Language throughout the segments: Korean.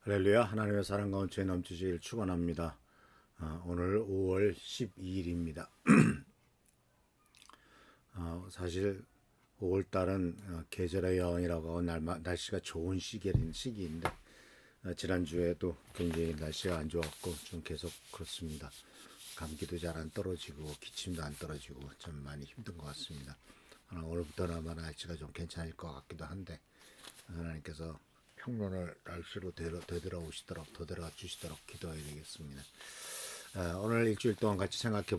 할렐루야. 하나님의 사랑 가운데 넘치시길 축원합니다. 오늘 5월 12일입니다. 사실 5월달은 계절의 여왕이라고 하고 날씨가 좋은 시기인데 지난주에도 굉장히 날씨가 안 좋았고 좀 계속 그렇습니다. 감기도 잘 안 떨어지고 기침도 안 떨어지고 좀 많이 힘든 것 같습니다. 오늘부터는 아마 날씨가 좀 괜찮을 것 같기도 한데 하나님께서 평론을 날씨로 되돌아 주시도록 기도해야 되겠습니다. 오늘 일주일 동안 같이 생각해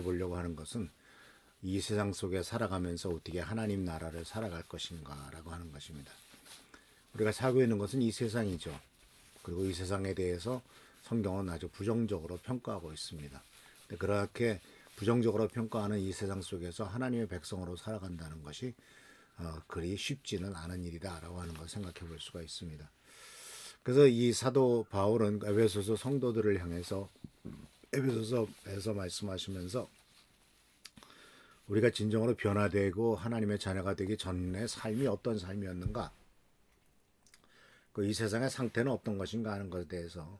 보려고 하는 것은 이 세상 속에 살아가면서 어떻게 하나님 나라를 살아갈 것인가라고 하는 것입니다. 우리가 살고 있는 것은 이 세상이죠. 그리고 이 세상에 대해서 성경은 아주 부정적으로 평가하고 있습니다. 그렇게 부정적으로 평가하는 이 세상 속에서 하나님의 백성으로 살아간다는 것이 그리 쉽지는 않은 일이다라고 하는 것을 생각해 볼 수가 있습니다. 그래서 이 사도 바울은 에베소서 성도들을 향해서 에베소서에서 말씀하시면서 우리가 진정으로 변화되고 하나님의 자녀가 되기 전의 삶이 어떤 삶이었는가, 이 세상의 상태는 어떤 것인가 하는 것에 대해서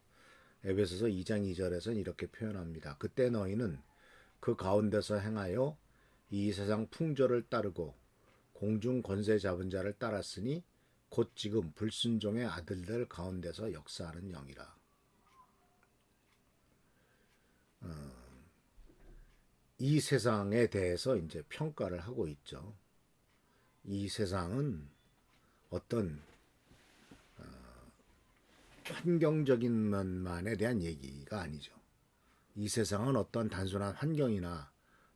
에베소서 2장 2절에서는 이렇게 표현합니다. 그때 너희는 그 가운데서 행하여 이 세상 풍조를 따르고 공중 권세 잡은 자를 따랐으니 곧 지금 불순종의 아들들 가운데서 역사하는 영이라. 이 세상에 대해서 이제 평가를 하고 있죠. 이 세상은 어떤 환경적인 면만에 대한 얘기가 아니죠. 이 세상은 어떤 단순한 환경이나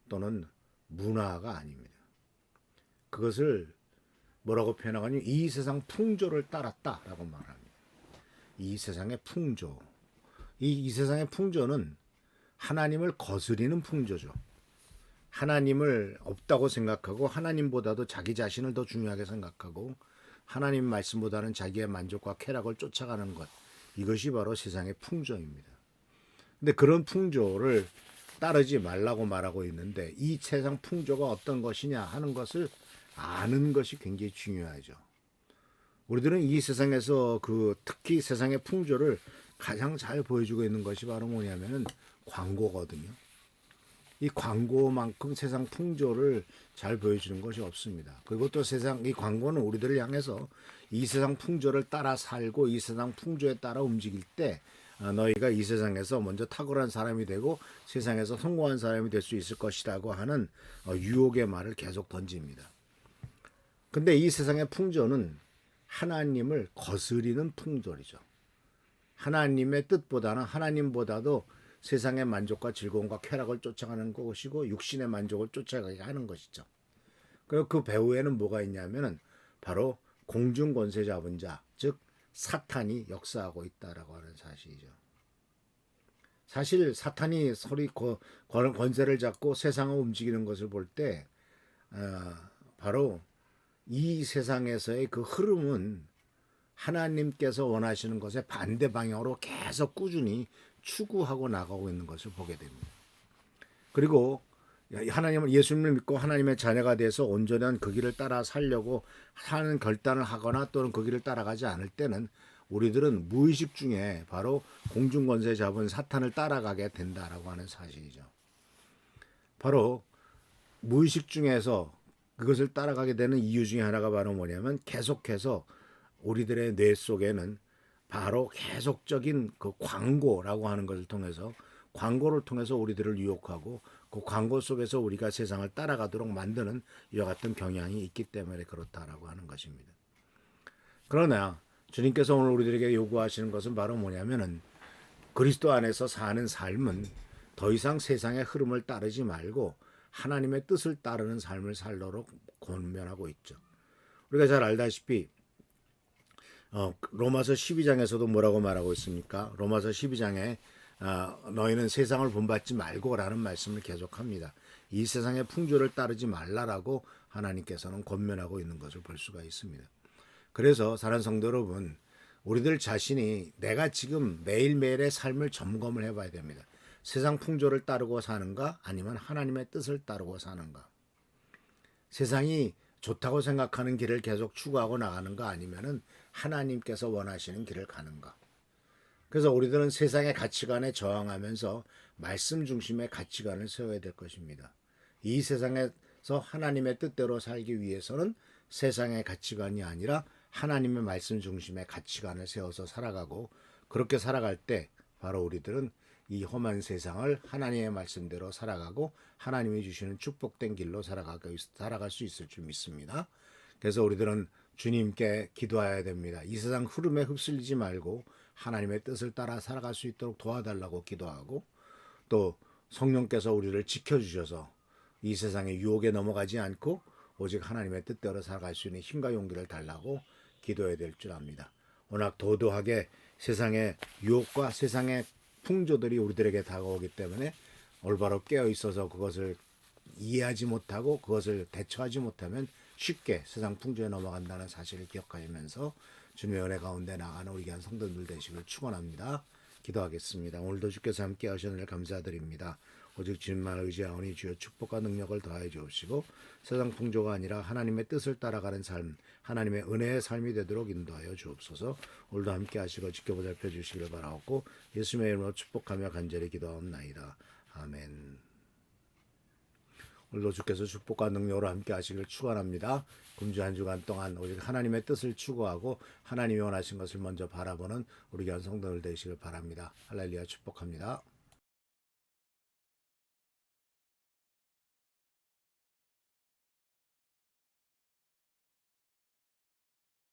또는 문화가 아닙니다. 그것을 뭐라고 표현하냐면 이 세상 풍조를 따랐다라고 말합니다. 이 세상의 풍조. 이 세상의 풍조는 하나님을 거스리는 풍조죠. 하나님을 없다고 생각하고 하나님보다도 자기 자신을 더 중요하게 생각하고 하나님 말씀보다는 자기의 만족과 쾌락을 쫓아가는 것. 이것이 바로 세상의 풍조입니다. 근데 그런 풍조를 따르지 말라고 말하고 있는데 이 세상 풍조가 어떤 것이냐 하는 것을 아는 것이 굉장히 중요하죠. 우리들은 이 세상에서 특히 세상의 풍조를 가장 잘 보여주고 있는 것이 바로 뭐냐면은 광고거든요. 이 광고만큼 세상 풍조를 잘 보여주는 것이 없습니다. 그리고 또 이 광고는 우리들을 향해서 이 세상 풍조를 따라 살고 이 세상 풍조에 따라 움직일 때 너희가 이 세상에서 먼저 탁월한 사람이 되고 세상에서 성공한 사람이 될 수 있을 것이라고 하는 유혹의 말을 계속 던집니다. 근데 이 세상의 풍조는 하나님을 거스리는 풍조이죠. 하나님의 뜻보다는 하나님보다도 세상의 만족과 즐거움과 쾌락을 쫓아가는 것이고 육신의 만족을 쫓아가게 하는 것이죠. 그리고 그 배후에는 뭐가 있냐면은 바로 공중 권세 잡은 자, 즉 사탄이 역사하고 있다라고 하는 사실이죠. 사실 사탄이 권세를 잡고 세상을 움직이는 것을 볼 때 바로 이 세상에서의 그 흐름은 하나님께서 원하시는 것에 반대 방향으로 계속 꾸준히 추구하고 나가고 있는 것을 보게 됩니다. 그리고 하나님을 예수님을 믿고 하나님의 자녀가 돼서 온전한 그 길을 따라 살려고 하는 결단을 하거나 또는 그 길을 따라가지 않을 때는 우리들은 무의식 중에 바로 공중권세 잡은 사탄을 따라가게 된다라고 하는 사실이죠. 바로 무의식 중에서 그것을 따라가게 되는 이유 중에 하나가 바로 뭐냐면 계속해서 우리들의 뇌 속에는 바로 계속적인 그 광고라고 하는 것을 통해서 광고를 통해서 우리들을 유혹하고 그 광고 속에서 우리가 세상을 따라가도록 만드는 이와 같은 경향이 있기 때문에 그렇다라고 하는 것입니다. 그러나 주님께서 오늘 우리들에게 요구하시는 것은 바로 뭐냐면은 그리스도 안에서 사는 삶은 더 이상 세상의 흐름을 따르지 말고 하나님의 뜻을 따르는 삶을 살도록 권면하고 있죠. 우리가 잘 알다시피 로마서 12장에서도 뭐라고 말하고 있습니까? 로마서 12장에 너희는 세상을 본받지 말고라는 말씀을 계속합니다. 이 세상의 풍조를 따르지 말라라고 하나님께서는 권면하고 있는 것을 볼 수가 있습니다. 그래서 사랑하는 성도 여러분, 우리들 자신이 내가 지금 매일매일의 삶을 점검을 해봐야 됩니다. 세상 풍조를 따르고 사는가 아니면 하나님의 뜻을 따르고 사는가. 세상이 좋다고 생각하는 길을 계속 추구하고 나가는가 아니면은 하나님께서 원하시는 길을 가는가. 그래서 우리들은 세상의 가치관에 저항하면서 말씀 중심의 가치관을 세워야 될 것입니다. 이 세상에서 하나님의 뜻대로 살기 위해서는 세상의 가치관이 아니라 하나님의 말씀 중심의 가치관을 세워서 살아가고, 그렇게 살아갈 때 바로 우리들은 이 험한 세상을 하나님의 말씀대로 살아가고 하나님이 주시는 축복된 길로 살아갈 수 있을 줄 믿습니다. 그래서 우리들은 주님께 기도해야 됩니다. 이 세상 흐름에 휩쓸리지 말고 하나님의 뜻을 따라 살아갈 수 있도록 도와달라고 기도하고, 또 성령께서 우리를 지켜주셔서 이 세상의 유혹에 넘어가지 않고 오직 하나님의 뜻대로 살아갈 수 있는 힘과 용기를 달라고 기도해야 될 줄 압니다. 워낙 도도하게 세상의 유혹과 세상의 풍조들이 우리들에게 다가오기 때문에 올바로 깨어 있어서 그것을 이해하지 못하고 그것을 대처하지 못하면 쉽게 세상 풍조에 넘어간다는 사실을 기억하면서 주님의 은혜 가운데 나가는 우리 귀한 성도들 되시길 축원합니다. 기도하겠습니다. 오늘도 주께서 함께 하시는 일 감사드립니다. 오직 주님만 의지하오니 주여 축복과 능력을 더하여 주옵시고 세상 풍조가 아니라 하나님의 뜻을 따라가는 삶, 하나님의 은혜의 삶이 되도록 인도하여 주옵소서. 오늘도 함께 하시고 지켜보살펴 주시기를 바라옵고 예수님의 이름으로 축복하며 간절히 기도하옵나이다. 아멘. 오늘도 주께서 축복과 능력으로 함께 하시기를 축원합니다. 금주 한 주간 동안 오직 하나님의 뜻을 추구하고 하나님이 원하신 것을 먼저 바라보는 우리 귀한 성도들 되시길 바랍니다. 할렐루야, 축복합니다.